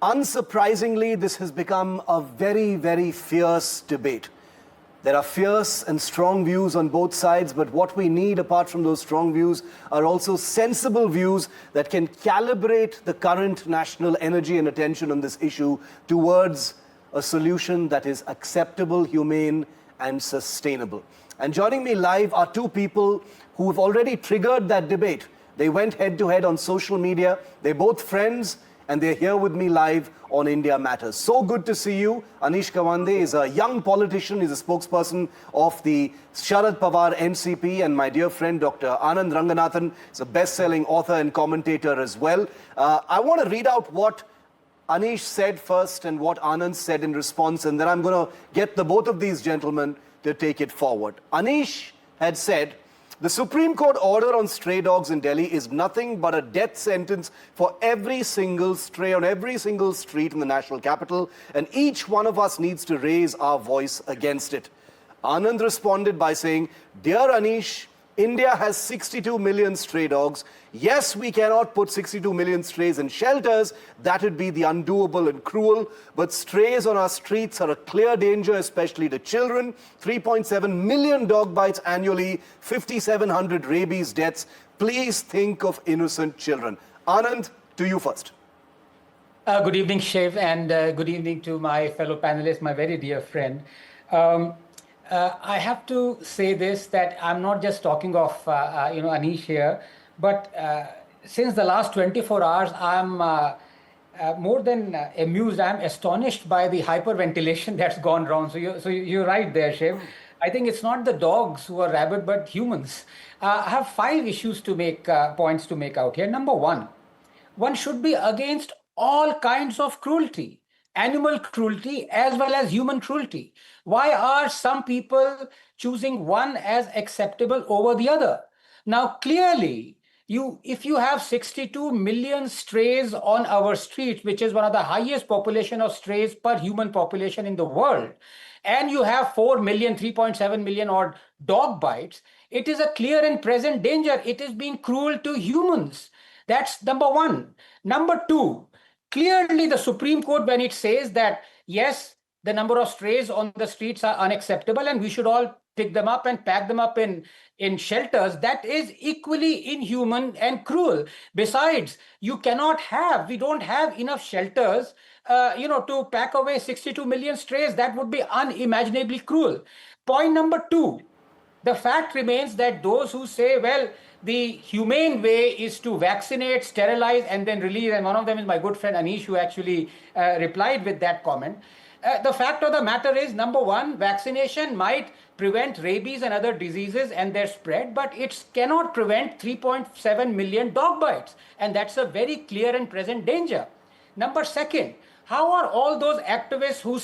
Unsurprisingly, this has become a very, very fierce debate. There are fierce and strong views on both sides, but what we need, apart from those strong views, are also sensible views that can calibrate the current national energy and attention on this issue towards a solution that is acceptable, humane, and sustainable. And joining me live are two people who have already triggered that debate. They went head to head on social media. They're both friends, and they're here with me live on India Matters. So good to see you. Anish Gawande is a young politician. He's a spokesperson of the Sharad Pawar NCP, and my dear friend Dr. Anand Ranganathan is a best-selling author and commentator as well. I want to read out what Anish said first and what Anand said in response, and then I'm going to get the both of these gentlemen to take it forward. Anish had said, the Supreme Court order on stray dogs in Delhi is nothing but a death sentence for every single stray on every single street in the national capital, and each one of us needs to raise our voice against it. Anand responded by saying, Dear Anish, India has 62 million stray dogs. Yes, we cannot put 62 million strays in shelters. That would be the undoable and cruel. But strays on our streets are a clear danger, especially to children. 3.7 million dog bites annually, 5,700 rabies deaths. Please think of innocent children. Anand, to you first. Good evening, Shiv, and good evening to my fellow panelists, my very dear friend. I have to say this, that I'm not just talking of, Anish here, but since the last 24 hours, I'm more than amused. I'm astonished by the hyperventilation that's gone wrong. So you're right there, Shiv. I think it's not the dogs who are rabid, but humans. I have 5 issues to make, points to make out here. Number one should be against all kinds of cruelty. Animal cruelty as well as human cruelty. Why are some people choosing one as acceptable over the other? Now, clearly, if you have 62 million strays on our streets, which is one of the highest population of strays per human population in the world, and you have 4 million, 3.7 million odd dog bites, it is a clear and present danger. It is being cruel to humans. That's number one. Number two, clearly, the Supreme Court, when it says that, yes, the number of strays on the streets are unacceptable and we should all pick them up and pack them up in shelters, that is equally inhuman and cruel. Besides, we don't have enough shelters, to pack away 62 million strays. That would be unimaginably cruel. Point number 2. The fact remains that those who say, well, the humane way is to vaccinate, sterilize, and then release, and one of them is my good friend Anish, who actually replied with that comment. The fact of the matter is, number one, vaccination might prevent rabies and other diseases and their spread, but it cannot prevent 3.7 million dog bites, and that's a very clear and present danger. Number second, how are all those activists who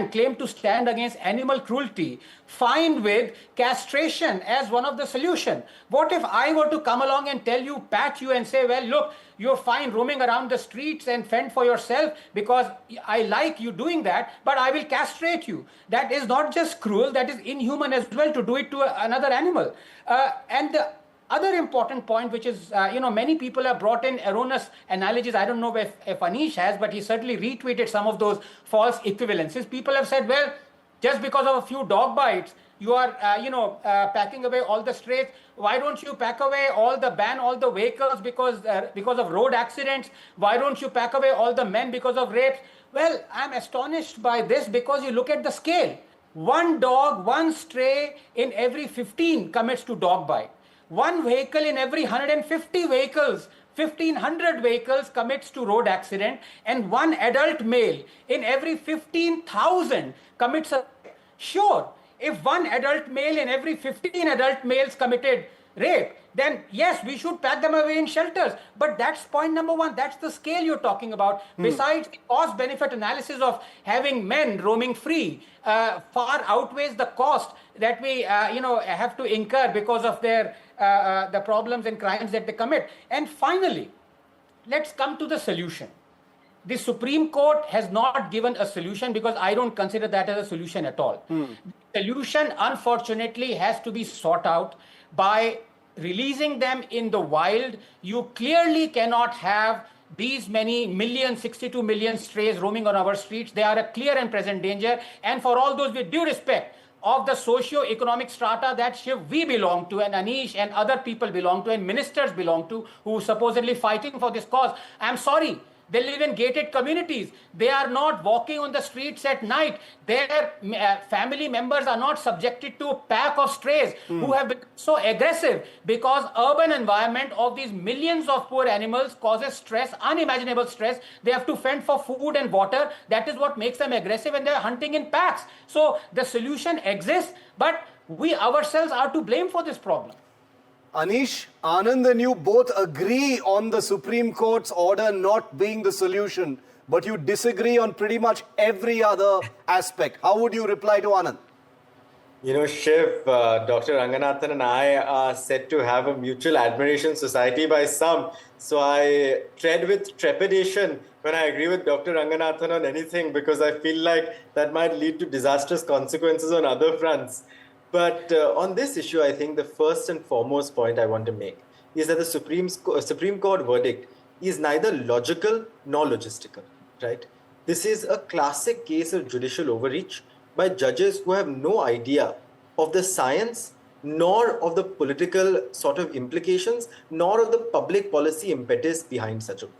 claim to stand against animal cruelty, fine with castration as one of the solution? What if I were to come along and tell you, pat you and say, well, look, you're fine roaming around the streets and fend for yourself because I like you doing that, but I will castrate you. That is not just cruel, that is inhuman as well to do it to another animal. And the other important point, which is, many people have brought in erroneous analogies. I don't know if Anish has, but he certainly retweeted some of those false equivalences. People have said, well, just because of a few dog bites, you are, packing away all the strays. Why don't you ban all the vehicles because of road accidents? Why don't you pack away all the men because of rapes? Well, I'm astonished by this because you look at the scale. One dog, one stray in every 15 commits to dog bite. One vehicle in every 150 vehicles, 1,500 vehicles commits to road accident, and one adult male in every 15,000 commits a... Sure, if one adult male in every 15 adult males committed rape, then yes, we should pack them away in shelters. But that's point number one. That's the scale you're talking about. Besides, the cost-benefit analysis of having men roaming free far outweighs the cost that we have to incur because of their the problems and crimes that they commit. And finally, let's come to the solution. The Supreme Court has not given a solution because I don't consider that as a solution at all. The solution, unfortunately, has to be sought out by releasing them in the wild. You clearly cannot have these many millions, 62 million strays roaming on our streets. They are a clear and present danger. And for all those, with due respect of the socio-economic strata that Shiv, we belong to, and Anish and other people belong to, and ministers belong to, who supposedly fighting for this cause, I'm sorry. They live in gated communities. They are not walking on the streets at night. Their family members are not subjected to a pack of strays who have become so aggressive because urban environment of these millions of poor animals causes stress, unimaginable stress. They have to fend for food and water. That is what makes them aggressive, and they're hunting in packs. So the solution exists, but we ourselves are to blame for this problem. Anish, Anand and you both agree on the Supreme Court's order not being the solution, but you disagree on pretty much every other aspect. How would you reply to Anand? You know, Shiv, Dr. Ranganathan and I are said to have a mutual admiration society by some. So I tread with trepidation when I agree with Dr. Ranganathan on anything, because I feel like that might lead to disastrous consequences on other fronts. But on this issue, I think the first and foremost point I want to make is that the Supreme Court verdict is neither logical nor logistical, right? This is a classic case of judicial overreach by judges who have no idea of the science, nor of the political sort of implications, nor of the public policy impetus behind such a move.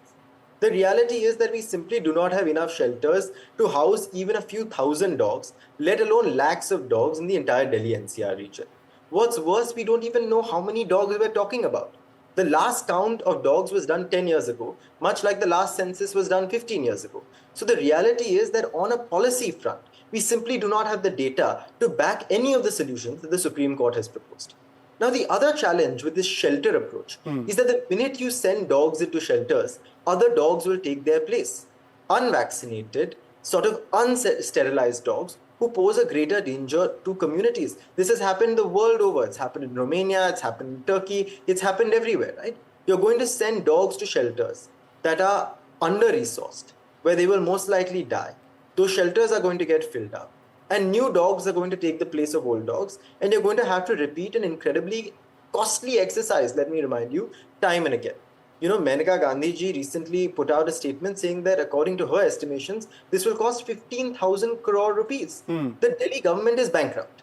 The reality is that we simply do not have enough shelters to house even a few thousand dogs, let alone lakhs of dogs in the entire Delhi NCR region. What's worse, we don't even know how many dogs we're talking about. The last count of dogs was done 10 years ago, much like the last census was done 15 years ago. So the reality is that on a policy front, we simply do not have the data to back any of the solutions that the Supreme Court has proposed. Now, the other challenge with this shelter approach is that the minute you send dogs into shelters, other dogs will take their place. Unvaccinated, sort of unsterilized dogs who pose a greater danger to communities. This has happened the world over. It's happened in Romania, it's happened in Turkey, it's happened everywhere, right? You're going to send dogs to shelters that are under-resourced, where they will most likely die. Those shelters are going to get filled up, and new dogs are going to take the place of old dogs, and you're going to have to repeat an incredibly costly exercise, let me remind you, time and again. You know, Maneka Gandhi ji recently put out a statement saying that according to her estimations, this will cost 15,000 crore rupees. The Delhi government is bankrupt.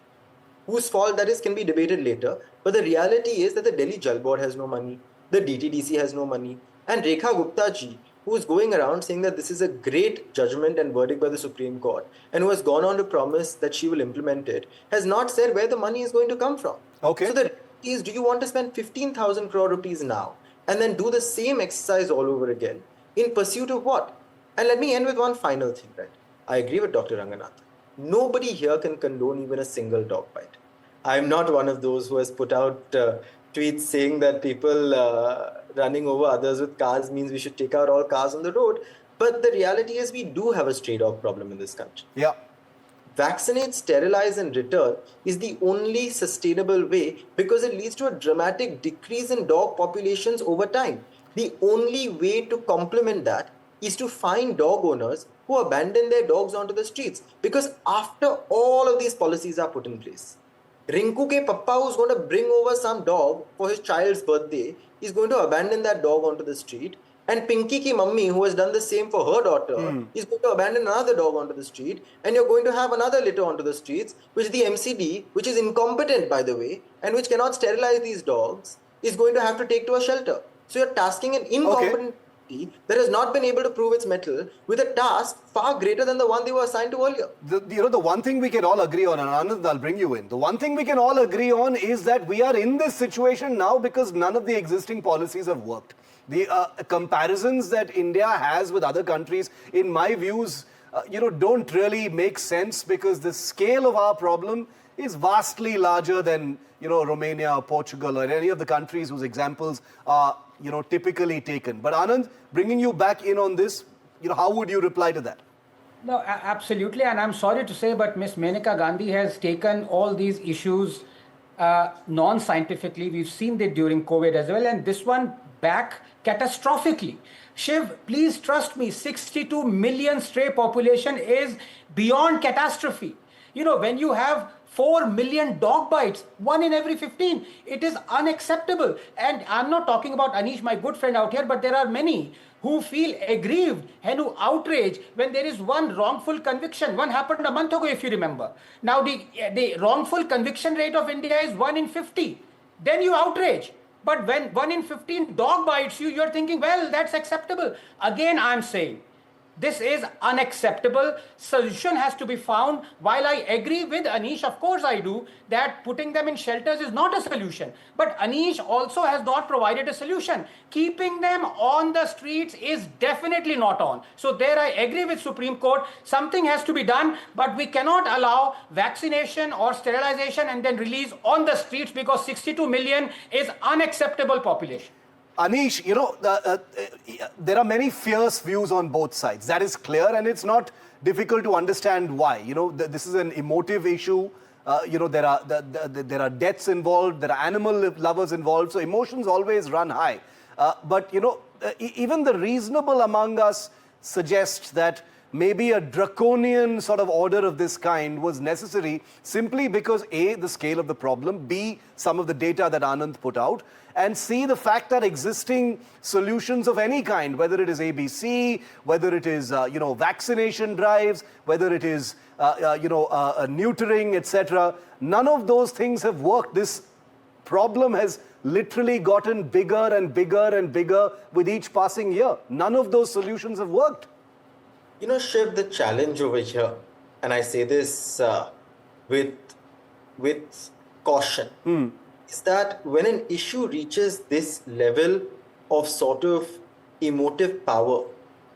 Whose fault that is can be debated later, but the reality is that the Delhi Jal Board has no money, the DTDC has no money, and Rekha Gupta ji, who is going around saying that this is a great judgment and verdict by the Supreme Court, and who has gone on to promise that she will implement it, has not said where the money is going to come from. Okay. So the reality is, do you want to spend 15,000 crore rupees now and then do the same exercise all over again in pursuit of what? And let me end with one final thing, right? I agree with Dr. Ranganathan. Nobody here can condone even a single dog bite. I'm not one of those who has put out tweets saying that people running over others with cars means we should take out all cars on the road. But the reality is we do have a stray dog problem in this country. Yeah. Vaccinate, sterilize and return is the only sustainable way, because it leads to a dramatic decrease in dog populations over time. The only way to complement that is to find dog owners who abandon their dogs onto the streets. Because after all of these policies are put in place, Rinku ke papa, who's going to bring over some dog for his child's birthday, is going to abandon that dog onto the street. And Pinky ki mummy, who has done the same for her daughter, is going to abandon another dog onto the street. And you're going to have another litter onto the streets, which the MCD, which is incompetent, by the way, and which cannot sterilize these dogs, is going to have to take to a shelter. So you're tasking an incompetent entity that has not been able to prove its mettle with a task far greater than the one they were assigned to earlier. The one thing we can all agree on, and Anand, I'll bring you in. The one thing we can all agree on is that we are in this situation now because none of the existing policies have worked. The comparisons that India has with other countries, in my views, don't really make sense, because the scale of our problem is vastly larger than, Romania or Portugal or any of the countries whose examples are, typically taken. But Anand, bringing you back in on this, how would you reply to that? No, absolutely. And I'm sorry to say, but Ms. Maneka Gandhi has taken all these issues non-scientifically. We've seen that during COVID as well. And this one back catastrophically. Shiv, please trust me, 62 million stray population is beyond catastrophe. When you have 4 million dog bites, 1 in every 15, it is unacceptable. And I'm not talking about Anish, my good friend out here, but there are many who feel aggrieved and who outrage when there is one wrongful conviction. One happened a month ago, if you remember. Now the wrongful conviction rate of India is 1 in 50. Then you outrage. But when 1 in 15 dog bites you, you're thinking, well, that's acceptable. Again, I'm saying, this is unacceptable. Solution has to be found. While I agree with Anish, of course I do, that putting them in shelters is not a solution. But Anish also has not provided a solution. Keeping them on the streets is definitely not on. So there I agree with Supreme Court. Something has to be done, but we cannot allow vaccination or sterilization and then release on the streets, because 62 million is unacceptable population. Anish, there are many fierce views on both sides. That is clear, and it's not difficult to understand why. This is an emotive issue. There are deaths involved, there are animal lovers involved, so emotions always run high. But even the reasonable among us suggest that maybe a draconian sort of order of this kind was necessary simply because A, the scale of the problem, B, some of the data that Anand put out, and C, the fact that existing solutions of any kind, whether it is ABC, whether it is vaccination drives, whether it is neutering, etc., none of those things have worked. This problem has literally gotten bigger and bigger and bigger with each passing year. None of those solutions have worked. Shiv, the challenge over here, and I say this with caution, is that when an issue reaches this level of sort of emotive power,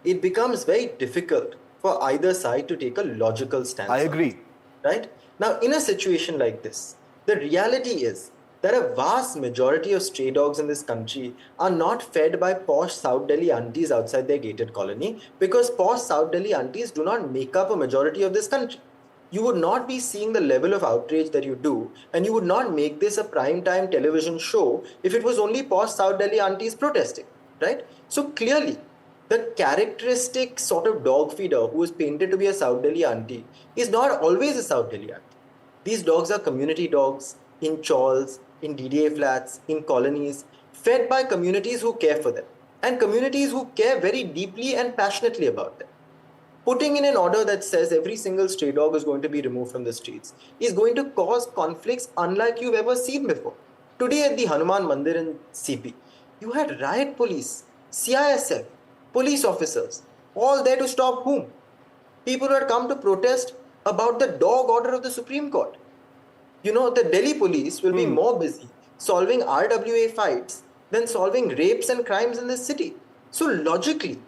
it becomes very difficult for either side to take a logical stance. I agree. Right? Now, in a situation like this, the reality is that a vast majority of stray dogs in this country are not fed by posh South Delhi aunties outside their gated colony, because posh South Delhi aunties do not make up a majority of this country. You would not be seeing the level of outrage that you do, and you would not make this a prime-time television show if it was only posh South Delhi aunties protesting, right? So clearly, the characteristic sort of dog feeder who is painted to be a South Delhi auntie is not always a South Delhi auntie. These dogs are community dogs in chawls, in DDA flats, in colonies, fed by communities who care for them, and communities who care very deeply and passionately about them. Putting in an order that says every single stray dog is going to be removed from the streets is going to cause conflicts unlike you've ever seen before. Today at the Hanuman Mandir in CP, you had riot police, CISF, police officers, all there to stop whom? People who had come to protest about the dog order of the Supreme Court. The Delhi police will be more busy solving RWA fights than solving rapes and crimes in this city. So logically,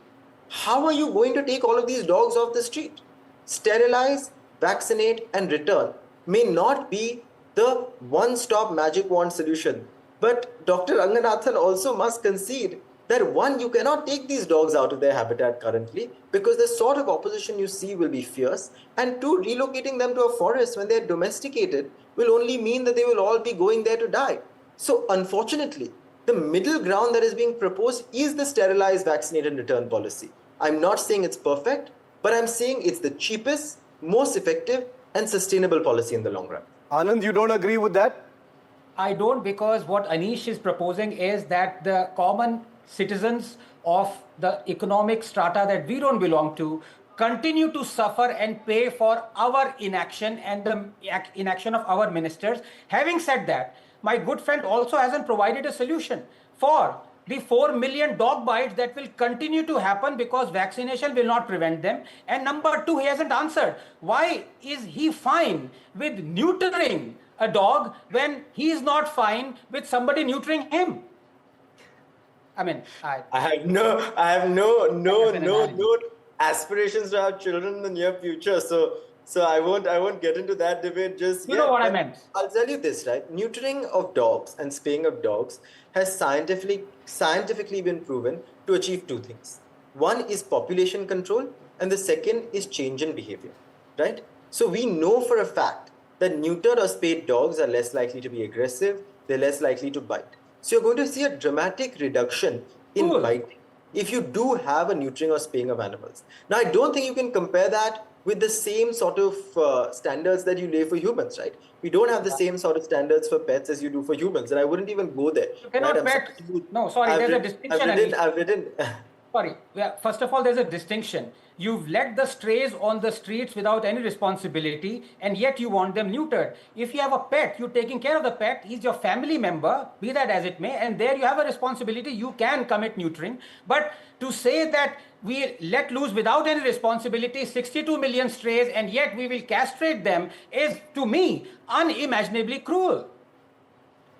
how are you going to take all of these dogs off the street? Sterilize, vaccinate, and return may not be the one-stop magic wand solution. But Dr. Ranganathan also must concede that one, you cannot take these dogs out of their habitat currently because the sort of opposition you see will be fierce, and two, relocating them to a forest when they're domesticated will only mean that they will all be going there to die. So unfortunately, the middle ground that is being proposed is the sterilize, vaccinate and return policy. I'm not saying it's perfect, but I'm saying it's the cheapest, most effective and sustainable policy in the long run. Anand, you don't agree with that? I don't, because what Anish is proposing is that the common citizens of the economic strata that we don't belong to continue to suffer and pay for our inaction and the inaction of our ministers. Having said that, my good friend also hasn't provided a solution for the 4 million dog bites that will continue to happen because vaccination will not prevent them. And number two, he hasn't answered. Why is he fine with neutering a dog when he is not fine with somebody neutering him? I mean, I have no aspirations to have children in the near future. So I won't get into that debate just yet. You know what I meant. I'll tell you this, right? Neutering of dogs and spaying of dogs has scientifically been proven to achieve two things. One is population control, and the second is change in behavior, right? So we know for a fact that neutered or spayed dogs are less likely to be aggressive, they're less likely to bite. So you're going to see a dramatic reduction in biting if you do have a neutering or spaying of animals. Now, I don't think you can compare that with the same sort of standards that you lay for humans, right? We don't have the same sort of standards for pets as you do for humans, and I wouldn't even go there. You cannot pet. No, sorry, there's a distinction. Sorry. Yeah, first of all, there's a distinction. You've let the strays on the streets without any responsibility, and yet you want them neutered. If you have a pet, you're taking care of the pet, he's your family member, be that as it may, and there you have a responsibility, you can commit neutering. But to say that we let loose without any responsibility 62 million strays and yet we will castrate them is, to me, unimaginably cruel.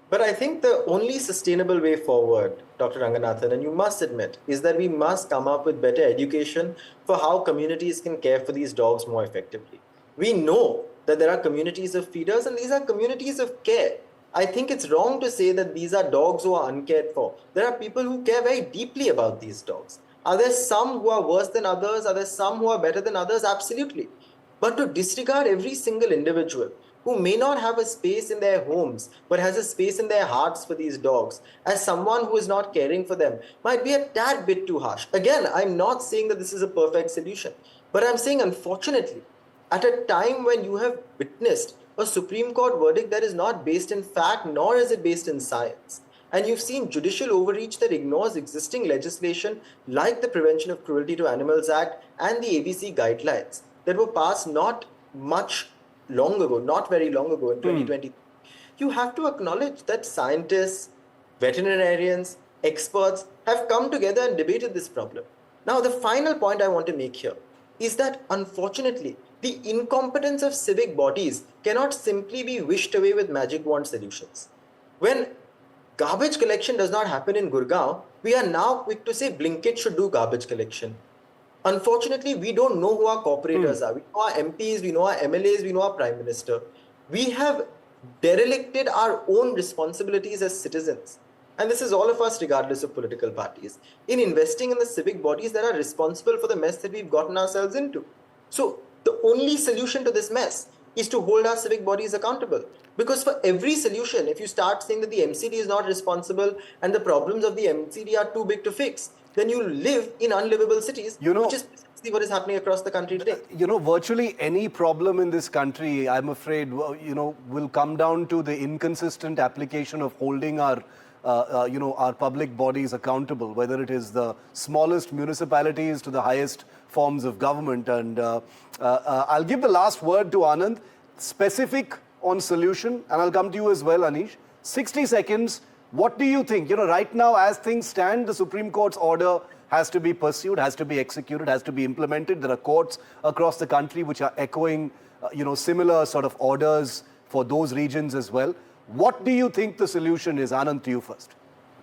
But I think the only sustainable way forward, Dr. Ranganathan, and you must admit, is that we must come up with better education for how communities can care for these dogs more effectively. We know that there are communities of feeders and these are communities of care. I think it's wrong to say that these are dogs who are uncared for. There are people who care very deeply about these dogs. Are there some who are worse than others? Are there some who are better than others? Absolutely. But to disregard every single individual who may not have a space in their homes but has a space in their hearts for these dogs as someone who is not caring for them might be a tad bit too harsh. Again, I'm not saying that this is a perfect solution, but I'm saying, unfortunately, at a time when you have witnessed a Supreme Court verdict that is not based in fact nor is it based in science, and you've seen judicial overreach that ignores existing legislation like the Prevention of Cruelty to Animals Act and the ABC guidelines that were passed not very long ago in 2020, you have to acknowledge that scientists, veterinarians, experts have come together and debated this problem. Now, the final point I want to make here is that, unfortunately, the incompetence of civic bodies cannot simply be wished away with magic wand solutions. When garbage collection does not happen in Gurgaon, we are now quick to say Blinkit should do garbage collection. Unfortunately, we don't know who our corporators are. We know our MPs, we know our MLAs, we know our Prime Minister. We have derelicted our own responsibilities as citizens. And this is all of us, regardless of political parties, in investing in the civic bodies that are responsible for the mess that we've gotten ourselves into. So the only solution to this mess is to hold our civic bodies accountable. Because for every solution, if you start saying that the MCD is not responsible and the problems of the MCD are too big to fix, then you live in unlivable cities, which is precisely what is happening across the country today. Virtually any problem in this country, I'm afraid, will come down to the inconsistent application of holding our public bodies accountable, whether it is the smallest municipalities to the highest forms of government. And I'll give the last word to Anand, specific on solution, and I'll come to you as well, Anish. 60 seconds. What do you think? Right now, as things stand, the Supreme Court's order has to be pursued, has to be executed, has to be implemented. There are courts across the country which are echoing, similar sort of orders for those regions as well. What do you think the solution is? Anand, to you first.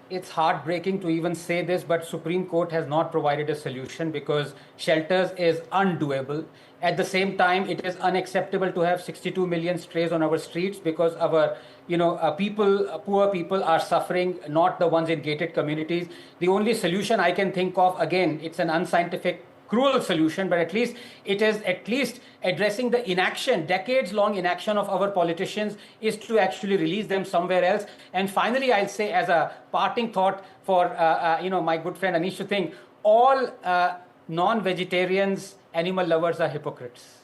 It's heartbreaking to even say this, but Supreme Court has not provided a solution because shelters is undoable. At the same time, it is unacceptable to have 62 million strays on our streets because our, poor people are suffering, not the ones in gated communities. The only solution I can think of, again, it's an unscientific, cruel solution, but at least it is addressing the inaction, decades-long inaction of our politicians, is to actually release them somewhere else. And finally, I'll say as a parting thought for my good friend Anish to think, all non-vegetarians, animal lovers are hypocrites.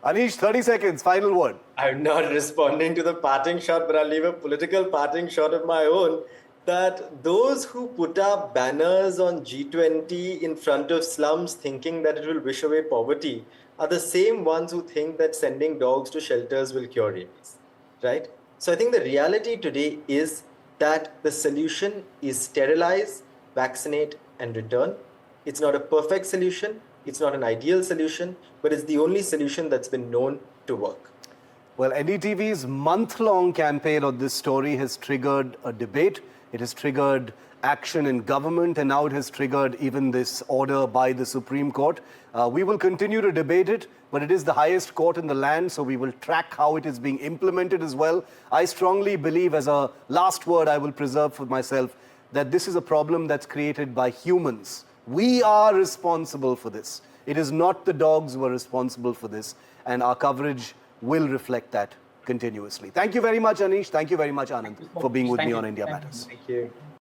Anish, 30 seconds, final word. I'm not responding to the parting shot, but I'll leave a political parting shot of my own. That those who put up banners on G20 in front of slums thinking that it will wish away poverty are the same ones who think that sending dogs to shelters will cure rabies, right? So I think the reality today is that the solution is sterilize, vaccinate, and return. It's not a perfect solution, it's not an ideal solution, but it's the only solution that's been known to work. Well, NDTV's month-long campaign on this story has triggered a debate. It has triggered action in government, and now it has triggered even this order by the Supreme Court. We will continue to debate it, but it is the highest court in the land, so we will track how it is being implemented as well. I strongly believe, as a last word I will preserve for myself, that this is a problem that's created by humans. We are responsible for this. It is not the dogs who are responsible for this, and our coverage will reflect that continuously. Thank you very much, Anish. Thank you very much, Anand, for being with me on India Matters. Thank you.